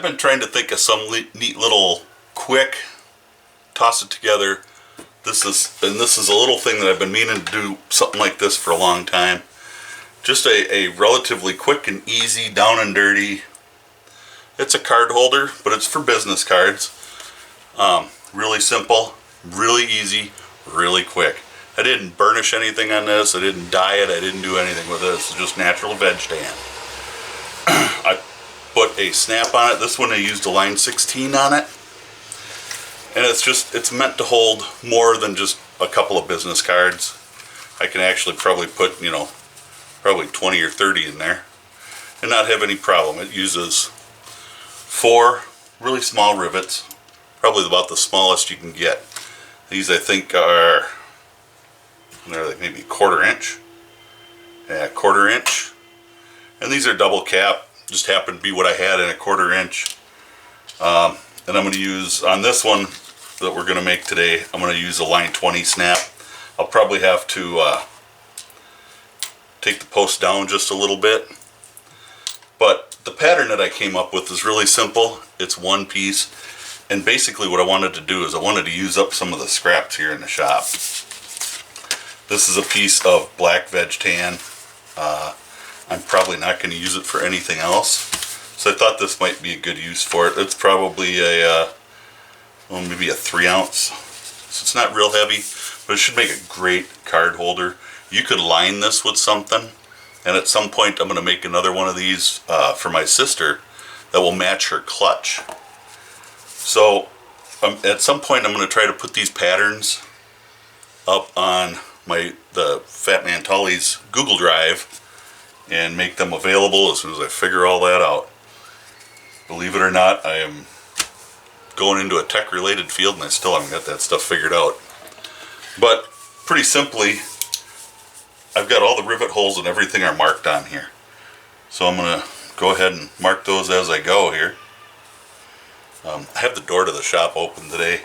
been trying to think of some neat little quick, toss it together. This is a little thing that I've been meaning to do something like this for a long time. Just a relatively quick and easy, down and dirty. It's a card holder, but it's for business cards. Really simple, really easy, really quick. I didn't burnish anything on this. I didn't dye it. I didn't do anything with this. It's just natural veg tan. I put a snap on it. This one I used a line 16 on it. And it's meant to hold more than just a couple of business cards. I can actually probably put, probably 20 or 30 in there and not have any problem. It uses 4 really small rivets, probably about the smallest you can get. These I think are, they're like maybe 1/4 inch. Yeah, 1/4 inch. And these are double cap, just happen to be what I had in a 1/4 inch. And I'm going to use, on this one that we're going to make today, I'm going to use a line 20 snap. I'll probably have to take the post down just a little bit. But the pattern that I came up with is really simple. It's one piece. And basically what I wanted to do is I wanted to use up some of the scraps here in the shop. This is a piece of black veg tan. I'm probably not going to use it for anything else. So I thought this might be a good use for it. It's probably maybe a 3 ounce. So it's not real heavy, but it should make a great card holder. You could line this with something, and at some point I'm going to make another one of these for my sister that will match her clutch. So at some point I'm going to try to put these patterns up on the FatMan Google Drive and make them available as soon as I figure all that out. Believe it or not, I am going into a tech-related field and I still haven't got that stuff figured out. But pretty simply, I've got all the rivet holes and everything are marked on here. So I'm going to go ahead and mark those as I go here. I have the door to the shop open today.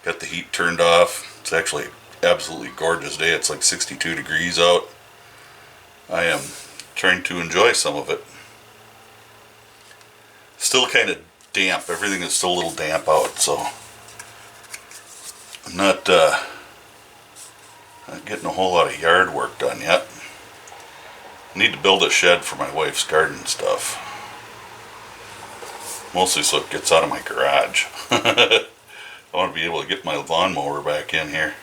Got the heat turned off. It's actually absolutely gorgeous day. It's like 62 degrees out. I am trying to enjoy some of it. Still kind of damp. Everything is still a little damp out, so I'm not getting a whole lot of yard work done yet. I need to build a shed for my wife's garden stuff. Mostly so it gets out of my garage. I want to be able to get my lawnmower back in here.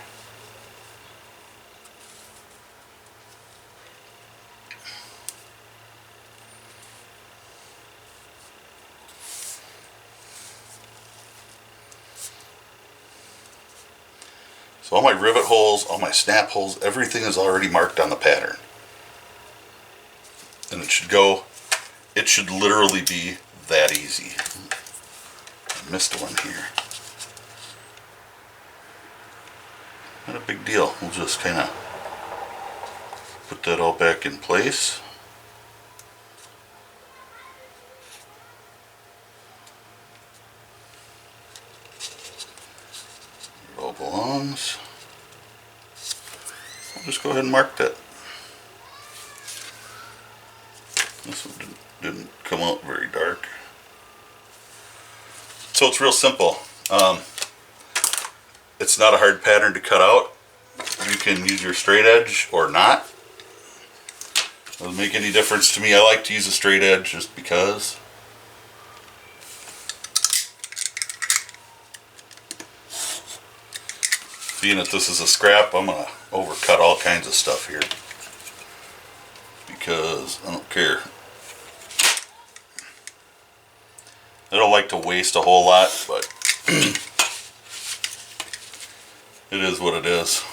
So all my rivet holes, all my snap holes, everything is already marked on the pattern. And it should literally be that easy. I missed one here. Not a big deal. We'll just kind of put that all back in place. It all belongs. I'll just go ahead and mark that. This one didn't come out very dark. So it's real simple. It's not a hard pattern to cut out. You can use your straight edge or not. Doesn't make any difference to me. I like to use a straight edge just because. Being that this is a scrap, I'm going to overcut all kinds of stuff here. Because I don't care. I don't like to waste a whole lot, but it is what it is.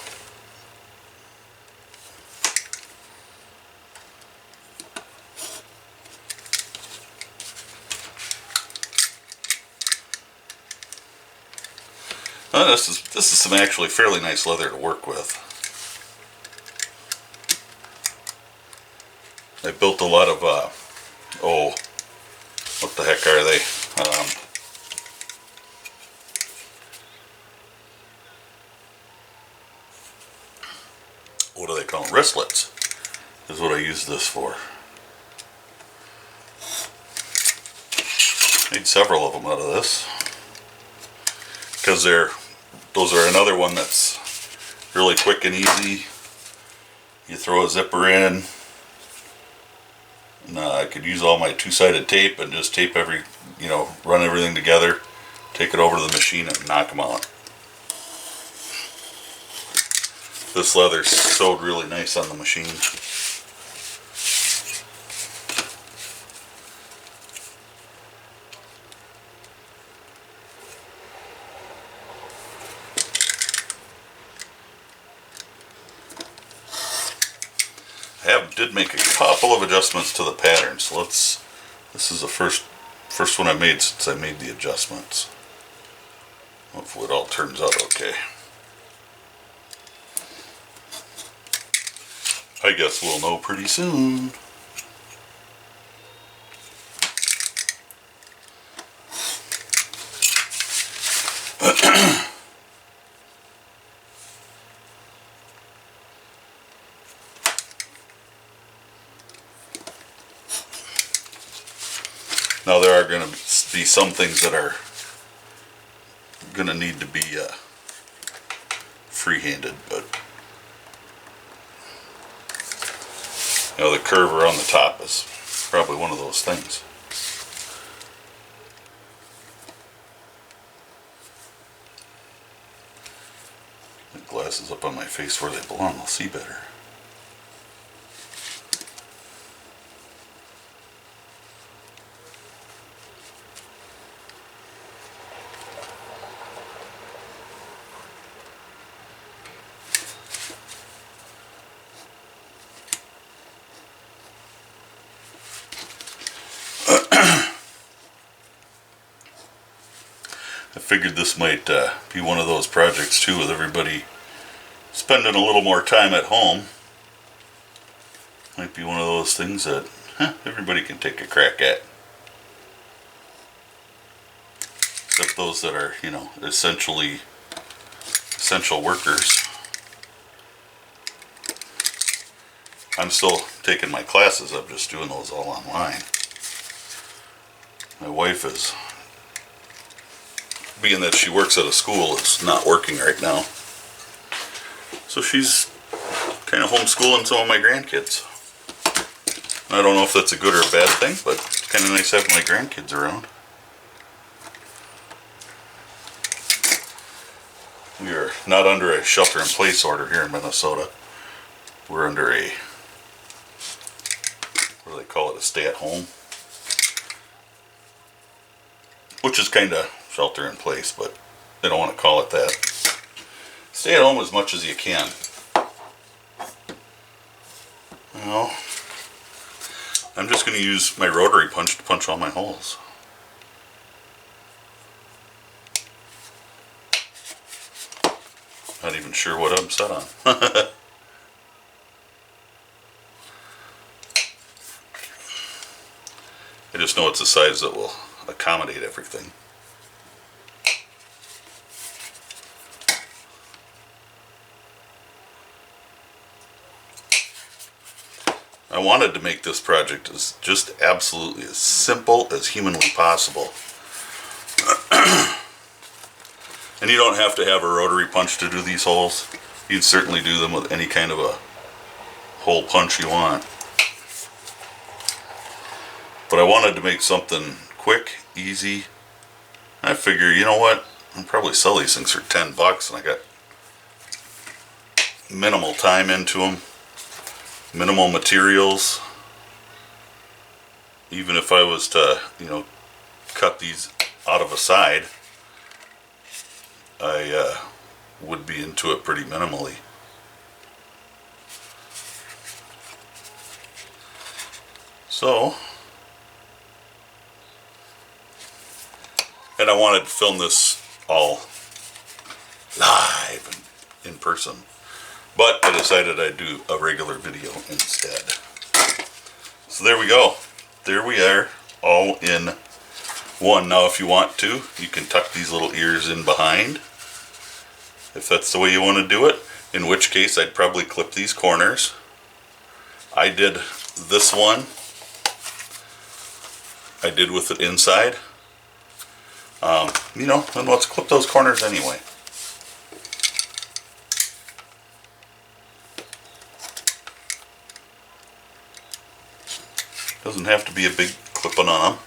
This is some actually fairly nice leather to work with. I built a lot of what the heck are they? What do they call them? Wristlets is what I use this for. Made several of them out of this because those are another one that's really quick and easy. You throw a zipper in, and I could use all my two-sided tape and just tape run everything together, take it over to the machine and knock them out. This leather sewed really nice on the machine. Did make a couple of adjustments to the pattern, so this is the first one I made since I made the adjustments. Hopefully it all turns out okay. I guess we'll know pretty soon. Now there are going to be some things that are going to need to be free-handed, but the curve around the top is probably one of those things. The glasses up on my face where they belong, I'll see better. I figured this might be one of those projects too, with everybody spending a little more time at home. Might be one of those things that everybody can take a crack at. Except those that are, essential workers. I'm still taking my classes, I'm just doing those all online. My wife is, being that she works at a school, is not working right now. So she's kind of homeschooling some of my grandkids. I don't know if that's a good or a bad thing, but it's kind of nice having my grandkids around. We are not under a shelter-in-place order here in Minnesota. We're under a, what do they call it, a stay-at-home? Which is kind of shelter-in-place, but they don't want to call it that. Stay at home as much as you can. I'm just going to use my rotary punch to punch all my holes. Not even sure what I'm set on. I just know it's a size that will accommodate everything. I wanted to make this project as just absolutely as simple as humanly possible. And you don't have to have a rotary punch to do these holes. You'd certainly do them with any kind of a hole punch you want. But I wanted to make something quick, easy. I figure, you know what? I'll probably sell these things for $10 and I got minimal time into them. Minimal materials. Even if I was to, cut these out of a side, I would be into it pretty minimally. So, and I wanted to film this all live and in person. But I decided I'd do a regular video instead. So there we go. There we are, all in one. Now if you want to, you can tuck these little ears in behind, if that's the way you want to do it. In which case I'd probably clip these corners. I did this one. I did with it inside. You know, then let's clip those corners anyway. Doesn't have to be a big clipping on them.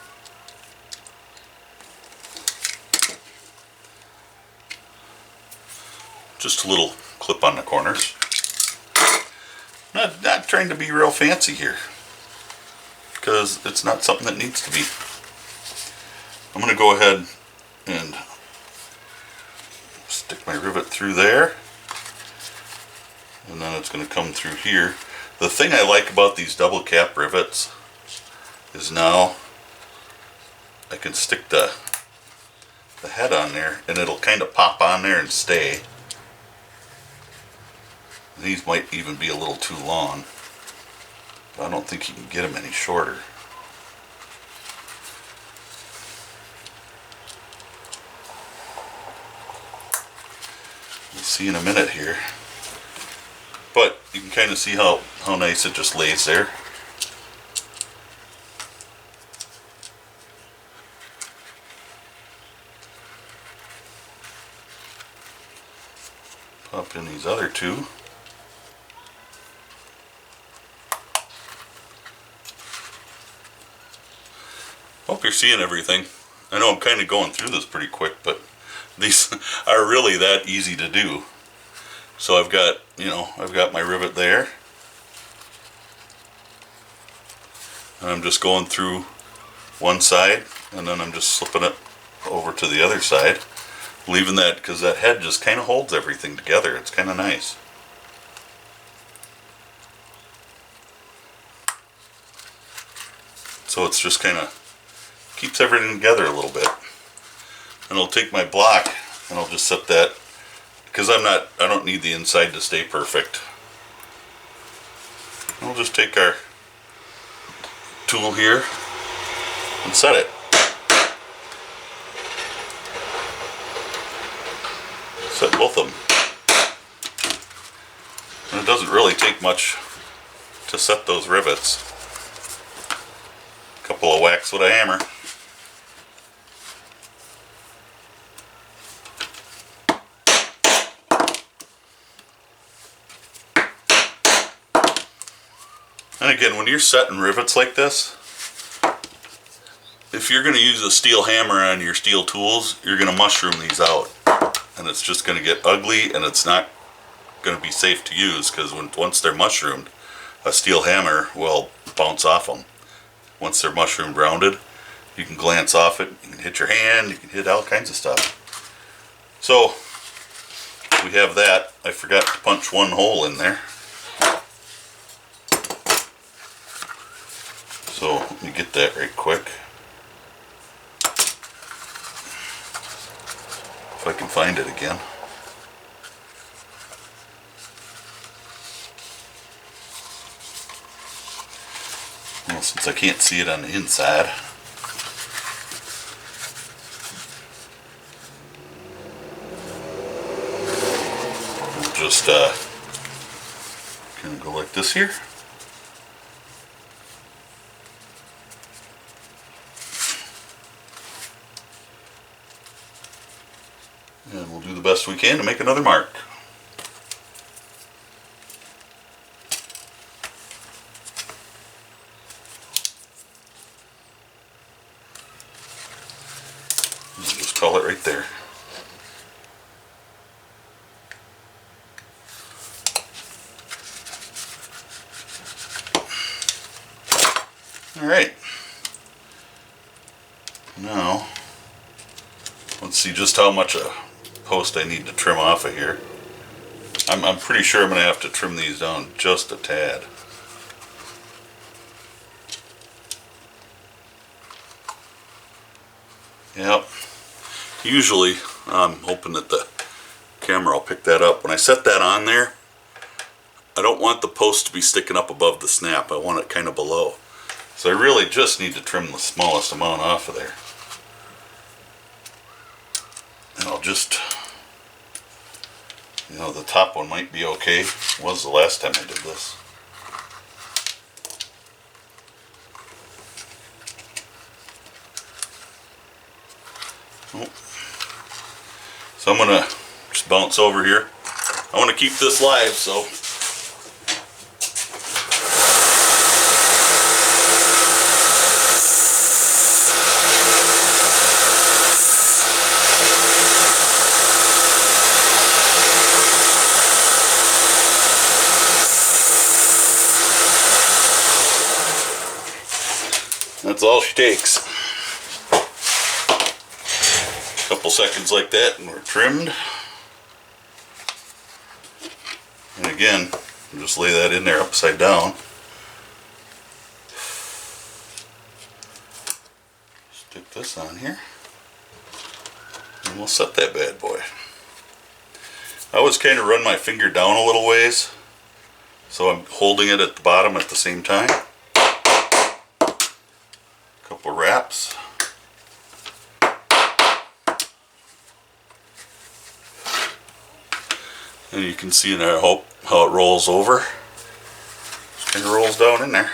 Just a little clip on the corners. Not trying to be real fancy here, because it's not something that needs to be. I'm going to go ahead and stick my rivet through there, and then it's going to come through here. The thing I like about these double cap rivets is now I can stick the head on there and it'll kind of pop on there and stay. These might even be a little too long, but I don't think you can get them any shorter. We'll see in a minute here, but you can kind of see how nice it just lays there. Pop in these other two. Hope you're seeing everything. I know I'm kind of going through this pretty quick, but these are really that easy to do. So I've got, I've got my rivet there. And I'm just going through one side, and then I'm just slipping it over to the other side. Leaving that, because that head just kind of holds everything together. It's kind of nice. So it's just kind of keeps everything together a little bit. And I'll take my block and I'll just set that, because I don't need the inside to stay perfect. We'll just take our tool here and set it. Set both of them. And it doesn't really take much to set those rivets. A couple of whacks with a hammer. And again, when you're setting rivets like this, if you're going to use a steel hammer on your steel tools, you're going to mushroom these out. And it's just going to get ugly, and it's not going to be safe to use, because once they're mushroomed, a steel hammer will bounce off them. Once they're mushroomed rounded, you can glance off it, you can hit your hand, you can hit all kinds of stuff. So we have that. I forgot to punch one hole in there. So let me get that right quick. If I can find it again. Well, since I can't see it on the inside, we'll just kind of go like this here. And we'll do the best we can to make another mark. And just call it right there. Alright. Now, let's see just how much a post I need to trim off of here. I'm pretty sure I'm going to have to trim these down just a tad. Yep. Usually I'm hoping that the camera will pick that up. When I set that on there, I don't want the post to be sticking up above the snap. I want it kind of below. So I really just need to trim the smallest amount off of there. And I'll just, the top one might be okay. It was the last time I did this. So I'm gonna just bounce over here. I want to keep this live, so that's all she takes. A couple seconds like that and we're trimmed. And again, just lay that in there upside down. Stick this on here. And we'll set that bad boy. I always kind of run my finger down a little ways, so I'm holding it at the bottom at the same time. Couple wraps. And you can see in there how it rolls over. Just kind of rolls down in there.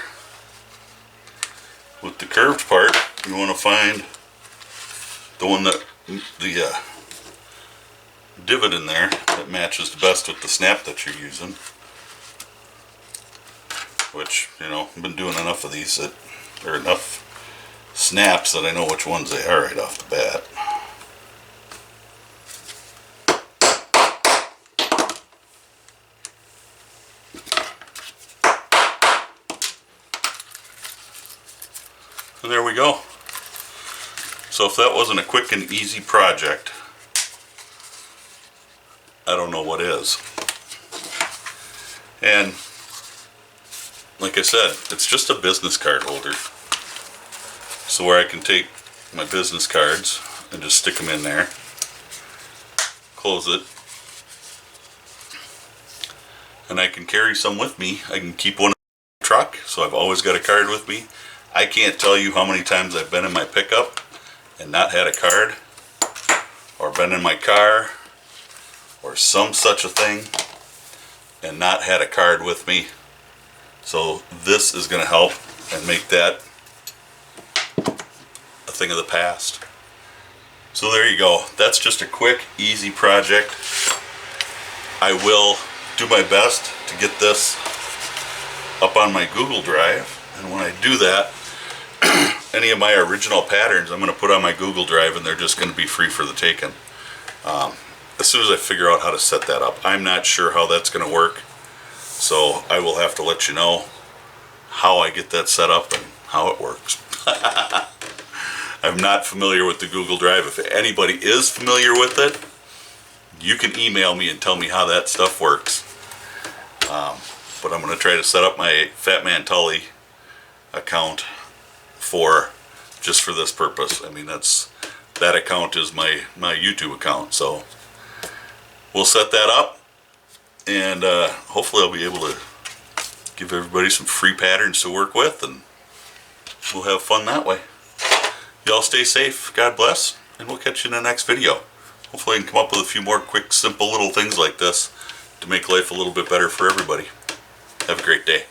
With the curved part, you want to find the one that the divot in there that matches the best with the snap that you're using. Which, you know, I've been doing enough of these that there are enough snaps that I know which ones they are right off the bat. And there we go. So if that wasn't a quick and easy project, I don't know what is. And like I said, it's just a business card holder. So where I can take my business cards and just stick them in there, close it, and I can carry some with me. I can keep one in the truck, so I've always got a card with me. I can't tell you how many times I've been in my pickup and not had a card, or been in my car or some such a thing and not had a card with me. So this is going to help and make that a thing of the past. So there you go. That's just a quick, easy project. I will do my best to get this up on my Google Drive, and when I do that, any of my original patterns I'm going to put on my Google Drive, and they're just going to be free for the taking. As soon as I figure out how to set that up. I'm not sure how that's going to work, so I will have to let you know how I get that set up and how it works. I'm not familiar with the Google Drive. If anybody is familiar with it, you can email me and tell me how that stuff works. But I'm going to try to set up my FatMan account just for this purpose. I mean, that account is my YouTube account, so we'll set that up, and hopefully I'll be able to give everybody some free patterns to work with, and we'll have fun that way. Y'all stay safe, God bless, and we'll catch you in the next video. Hopefully I can come up with a few more quick, simple little things like this to make life a little bit better for everybody. Have a great day.